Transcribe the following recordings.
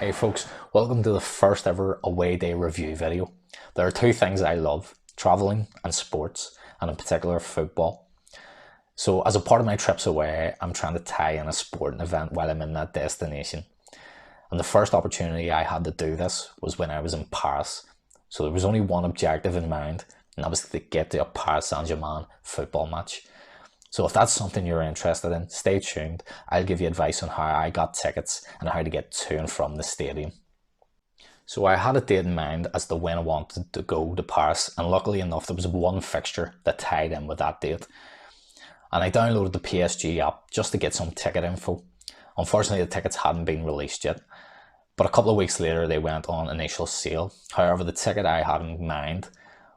Hey folks, welcome to the first ever away day review video. There are two things I love, travelling and sports, and in particular football. So as a part of my trips away, I'm trying to tie in a sporting event while I'm in that destination. And the first opportunity I had to do this was when I was in Paris. So there was only one objective in mind, and that was to get to a Paris Saint-Germain football match. So if that's something you're interested in, stay tuned. I'll give you advice on how I got tickets and how to get to and from the stadium. So I had a date in mind as to when I wanted to go to Paris, and luckily enough there was one fixture that tied in with that date. And I downloaded the Psg app just to get some ticket info. Unfortunately the tickets hadn't been released yet, but a couple of weeks later they went on initial sale. However, the ticket I had in mind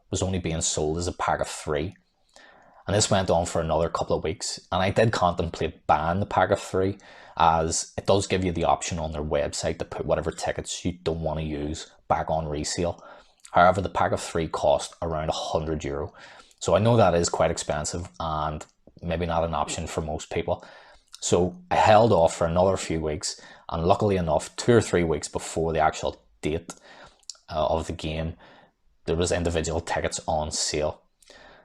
was only being sold as a pack of 3. And this went on for another couple of weeks, and I did contemplate buying the pack of 3, as it does give you the option on their website to put whatever tickets you don't want to use back on resale. However, the pack of 3 cost around €100, so I know that is quite expensive and maybe not an option for most people. So I held off for another few weeks, and luckily enough 2 or 3 weeks before the actual date of the game, there was individual tickets on sale.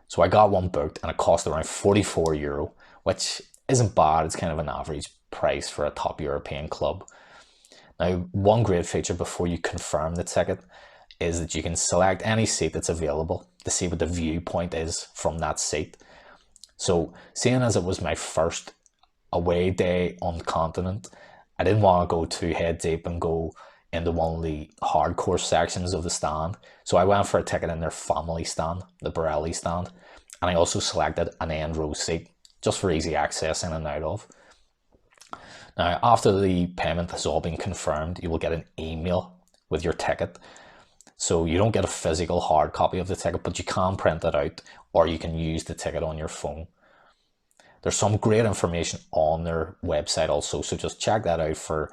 So I got one booked and it cost around €44, which isn't bad. It's kind of an average price for a top European club. Now, one great feature before you confirm the ticket is that you can select any seat that's available to see what the viewpoint is from that seat. So seeing as it was my first away day on the continent, I didn't want to go too head deep and go into one of the hardcore sections of the stand. So I went for a ticket in their family stand, the Borelli stand, and I also selected an end row seat just for easy access in and out of. Now, after the payment has all been confirmed, you will get an email with your ticket. So you don't get a physical hard copy of the ticket, but you can print it out or you can use the ticket on your phone. There's some great information on their website also, so just check that out for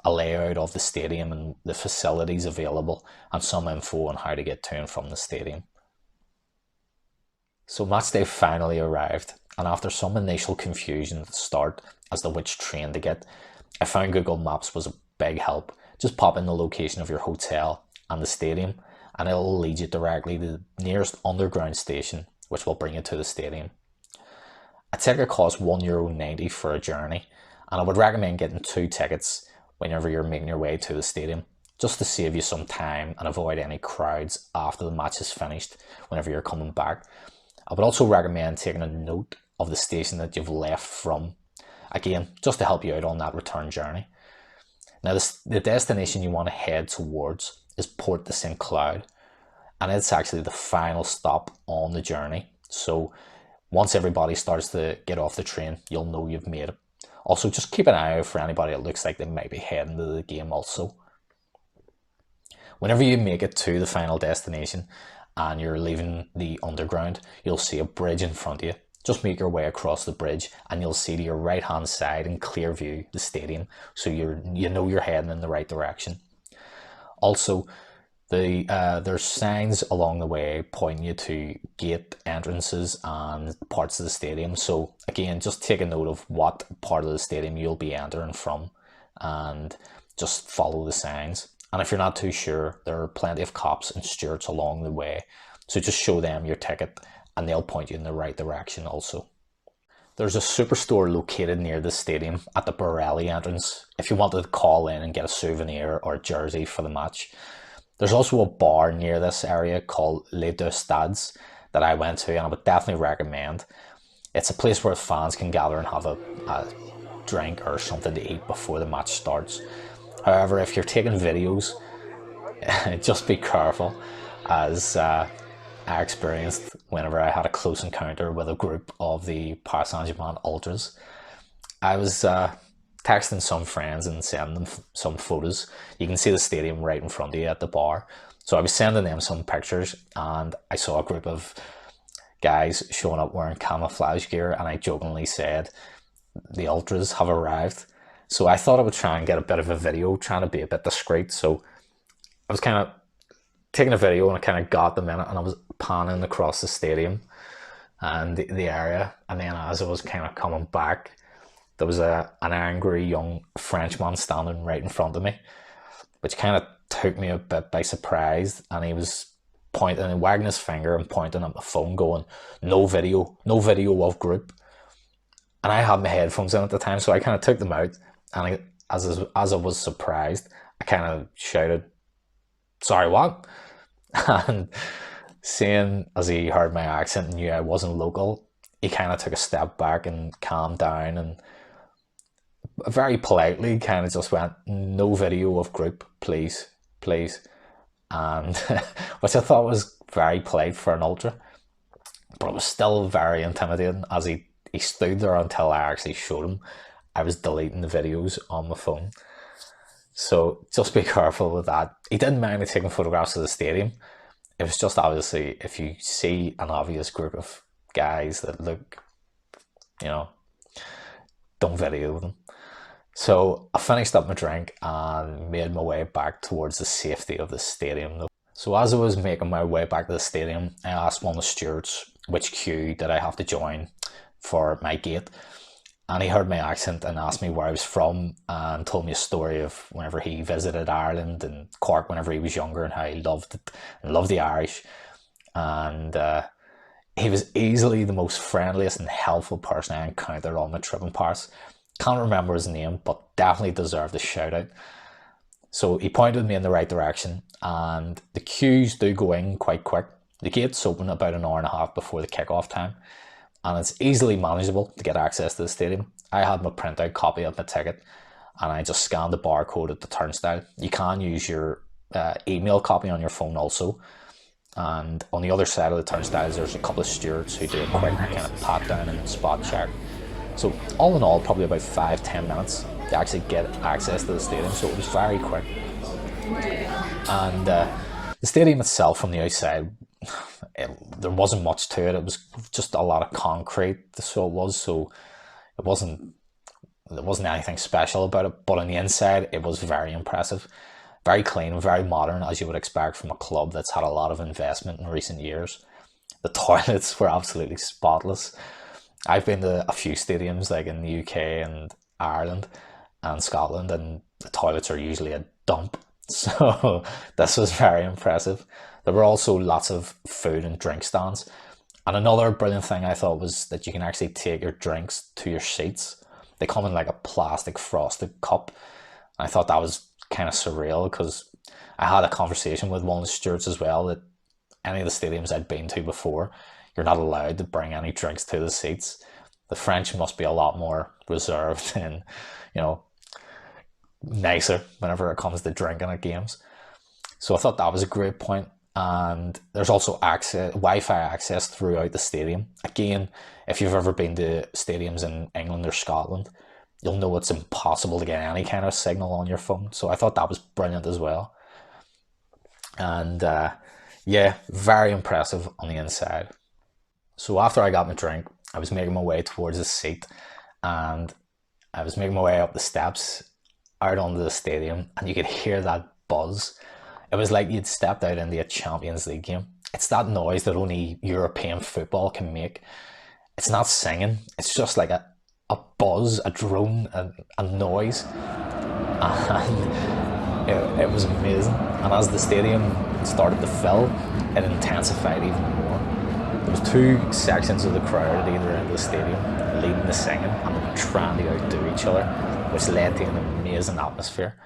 a layout of the stadium and the facilities available, and some info on how to get to and from the stadium. So match day finally arrived, and after some initial confusion at the start as to which train to get, I found Google Maps was a big help. Just pop in the location of your hotel and the stadium, and it'll lead you directly to the nearest underground station, which will bring you to the stadium. A ticket costs €1.90 for a journey, and I would recommend getting 2 tickets whenever you're making your way to the stadium, just to save you some time and avoid any crowds after the match is finished whenever you're coming back. I would also recommend taking a note of the station that you've left from, again, just to help you out on that return journey. Now, the destination you want to head towards is Port de St. Cloud, and it's actually the final stop on the journey. So once everybody starts to get off the train, you'll know you've made it. Also, just keep an eye out for anybody that looks like they might be heading to the game also. Whenever you make it to the final destination and you're leaving the underground, you'll see a bridge in front of you. Just make your way across the bridge and you'll see to your right hand side in clear view the stadium, so you know you're heading in the right direction. Also, there's signs along the way pointing you to gate entrances and parts of the stadium. So again, just take a note of what part of the stadium you'll be entering from and just follow the signs. And if you're not too sure, there are plenty of cops and stewards along the way, so just show them your ticket and they'll point you in the right direction also. There's a superstore located near the stadium at the Borelli entrance if you wanted to call in and get a souvenir or a jersey for the match. There's also a bar near this area called Les Deux Stades that I went to, and I would definitely recommend. It's a place where fans can gather and have a drink or something to eat before the match starts. However, if you're taking videos, just be careful, as I experienced whenever I had a close encounter with a group of the Paris Saint-Germain ultras. I was texting some friends and sending them some photos. You can see the stadium right in front of you at the bar. So I was sending them some pictures, and I saw a group of guys showing up wearing camouflage gear, and I jokingly said, "The ultras have arrived." So I thought I would try and get a bit of a video, trying to be a bit discreet. So I was kind of taking a video and I kind of got them in it, and I was panning across the stadium and the area. And then as I was kind of coming back, there was an angry young Frenchman standing right in front of me. which kind of took me a bit by surprise. And he was pointing and wagging his finger and pointing at my phone, going, "No video, no video of group." And I had my headphones in at the time, so I kind of took them out. And as I was surprised, I kind of shouted, "Sorry, what?" And seeing as he heard my accent and knew I wasn't local, he kind of took a step back and calmed down and very politely kind of just went, "No video of group, please, please." And which I thought was very polite for an ultra, but it was still very intimidating as he stood there until I actually showed him I was deleting the videos on my phone. So just be careful with that. He didn't mind me taking photographs of the stadium. It was just obviously if you see an obvious group of guys that look, you know, don't video them. So I finished up my drink and made my way back towards the safety of the stadium. So as I was making my way back to the stadium, I asked one of the stewards which queue did I have to join for my gate. And he heard my accent and asked me where I was from and told me a story of whenever he visited Ireland and Cork whenever he was younger and how he loved it and loved the Irish. And he was easily the most friendliest and helpful person I encountered on my trip in Paris. Can't remember his name, but definitely deserved a shout out. So he pointed me in the right direction, and the queues do go in quite quick. The gates open about an hour and a half before the kickoff time, and it's easily manageable to get access to the stadium. I had my printout copy of my ticket, and I just scanned the barcode at the turnstile. You can use your email copy on your phone also. And on the other side of the turnstiles, there's a couple of stewards who do a quick kind of pat down and spot check. So all in all, probably about 5-10 minutes to actually get access to the stadium. So it was very quick. And the stadium itself from the outside, there wasn't much to it. It was just a lot of concrete. So it wasn't anything special about it. But on the inside, it was very impressive. Very clean, very modern, as you would expect from a club that's had a lot of investment in recent years. The toilets were absolutely spotless. I've been to a few stadiums like in the UK and Ireland and Scotland, and the toilets are usually a dump. So this was very impressive. There were also lots of food and drink stands. And another brilliant thing I thought was that you can actually take your drinks to your seats. They come in like a plastic frosted cup. I thought that was kind of surreal because I had a conversation with one of the stewards as well that any of the stadiums I'd been to before, you're not allowed to bring any drinks to the seats. The French must be a lot more reserved and, nicer whenever it comes to drinking at games. So I thought that was a great point. And there's also Wi-Fi access throughout the stadium. Again, if you've ever been to stadiums in England or Scotland, you'll know it's impossible to get any kind of signal on your phone. So I thought that was brilliant as well. And very impressive on the inside. So after I got my drink, I was making my way towards the seat, and I was making my way up the steps out onto the stadium, and you could hear that buzz. It was like you'd stepped out into a Champions League game. It's that noise that only European football can make. It's not singing, it's just like a buzz, a drone, a noise. And it was amazing. And as the stadium started to fill, it intensified even more. There was two sections of the crowd at either end of the stadium leading the singing, and they were trying to outdo each other, which led to an amazing atmosphere.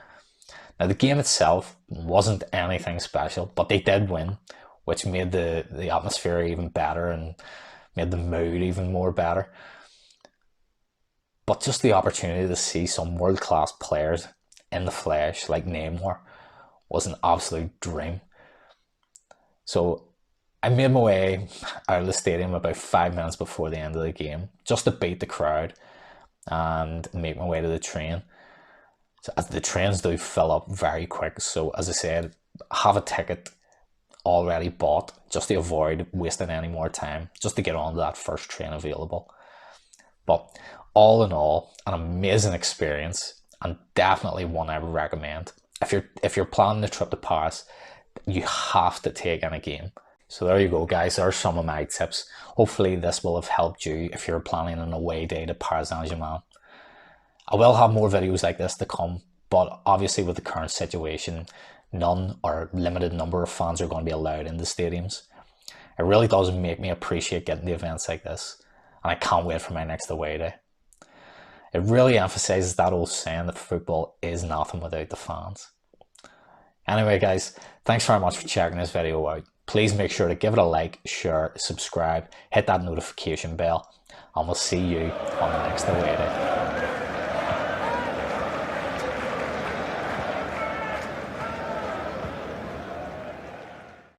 Now the game itself wasn't anything special, but they did win, which made the atmosphere even better and made the mood even more better. But just the opportunity to see some world-class players in the flesh like Neymar was an absolute dream. So I made my way out of the stadium about 5 minutes before the end of the game, just to beat the crowd and make my way to the train. So as the trains do fill up very quick, so as I said, have a ticket already bought just to avoid wasting any more time, just to get on to that first train available. But all in all, an amazing experience, and definitely one I would recommend. If you're planning a trip to Paris, you have to take in a game. So there you go, guys. There are some of my tips. Hopefully this will have helped you if you're planning an away day to Paris Saint-Germain. I will have more videos like this to come, But obviously with the current situation, none or limited number of fans are going to be allowed in the stadiums. It really does make me appreciate getting to events like this, and I can't wait for my next away day. It really emphasizes that old saying that football is nothing without the fans. Anyway guys, thanks very much for checking this video out. Please make sure to give it a like, share, subscribe, hit that notification bell, and we'll see you on the next away day.